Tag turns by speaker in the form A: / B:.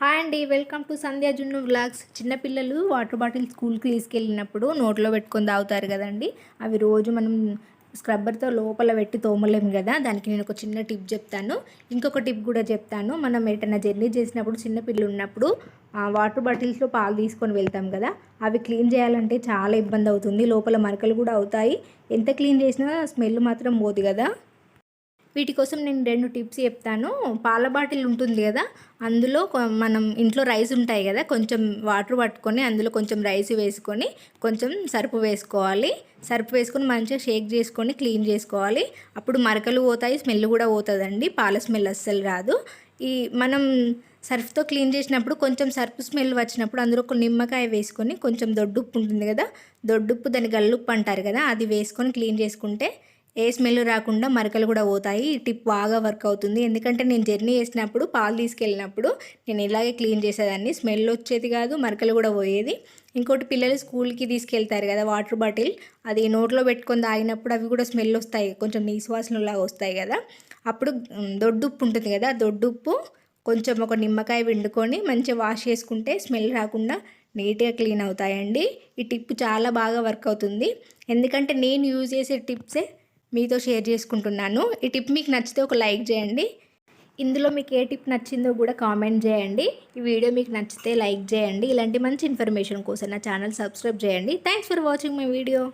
A: Hi అండి, welcome to సంధ్యా జున్ను vlogs. చిన్నపిల్లలు వాటర్ బాటిల్ స్కూల్కి తీసుకెళ్ళినప్పుడు నోట్లో పెట్టుకొని తాగుతారు కదండి. అవి రోజు మనం స్క్రబ్బర్తో లోపల పెట్టి తోమలేము కదా. దానికి నేను ఒక చిన్న టిప్ చెప్తాను. ఇంకొక టిప్ కూడా చెప్తాను. మనం ఎటైనా జర్నీ చేసినప్పుడు చిన్నపిల్లలు ఉన్నప్పుడు వాటర్ బాటిల్స్లో పాలు తీసుకొని వెళ్తాం కదా. అవి క్లీన్ చేయాలంటే చాలా ఇబ్బంది అవుతుంది. లోపల మరకలు కూడా అవుతాయి. ఎంత క్లీన్ చేసినా స్మెల్ మాత్రం పోదు కదా. వీటి కోసం నేను 2 టిప్స్ చెప్తాను. పాల బాటిల్ ఉంటుంది కదా, అందులో మనం ఇంట్లో రైస్ ఉంటాయి కదా, కొంచెం వాటర్ పట్టుకొని అందులో కొంచెం రైస్ వేసుకొని కొంచెం సర్ఫ్ వేసుకోవాలి. సర్ఫ్ వేసుకొని మంచిగా షేక్ చేసుకొని క్లీన్ చేసుకోవాలి. అప్పుడు మరకలు పోతాయి, స్మెల్ కూడా పోతుందండి. పాల స్మెల్ అస్సలు రాదు. ఈ మనం సర్ఫ్తో క్లీన్ చేసినప్పుడు కొంచెం సర్ఫ్ స్మెల్ వచ్చినప్పుడు అందులో ఒక నిమ్మకాయ వేసుకొని కొంచెం దొడ్డుప్పు ఉంటుంది కదా, దొడ్డుప్పు దాన్ని గల్లుప్పు అంటారు కదా, అది వేసుకొని క్లీన్ చేసుకుంటే ఏ స్మెల్ రాకుండా మరకలు కూడా పోతాయి. ఈ టిప్ బాగా వర్క్ అవుతుంది. ఎందుకంటే నేను జర్నీ చేసినప్పుడు పాలు తీసుకెళ్ళినప్పుడు నేను ఇలాగే క్లీన్ చేసేదాన్ని. స్మెల్ వచ్చేది కాదు, మరకలు కూడా పోయేది. ఇంకోటి, పిల్లలు స్కూల్కి తీసుకెళ్తారు కదా వాటర్ బాటిల్, అది నోట్లో పెట్టుకొని తాగినప్పుడు అవి కూడా స్మెల్ వస్తాయి, కొంచెం నీసువాసనలాగా వస్తాయి కదా. అప్పుడు దొడ్డుప్పు ఉంటుంది కదా, దొడ్డుప్పు కొంచెం ఒక నిమ్మకాయ పిండుకొని మంచిగా వాష్ చేసుకుంటే స్మెల్ రాకుండా నీట్గా క్లీన్ అవుతాయండి. ఈ టిప్ చాలా బాగా వర్క్ అవుతుంది. ఎందుకంటే నేను యూజ్ చేసే టిప్సే మీతో షేర్ చేసుకుంటున్నాను. ఈ టిప్ మీకు నచ్చితే ఒక లైక్ చేయండి. ఇందులో మీకు ఏ టిప్ నచ్చిందో కూడా కామెంట్ చేయండి. ఈ వీడియో మీకు నచ్చితే లైక్ చేయండి. ఇలాంటి మంచి ఇన్ఫర్మేషన్ కోసం నా ఛానల్ సబ్స్క్రైబ్ చేయండి. Thanks for watching my video.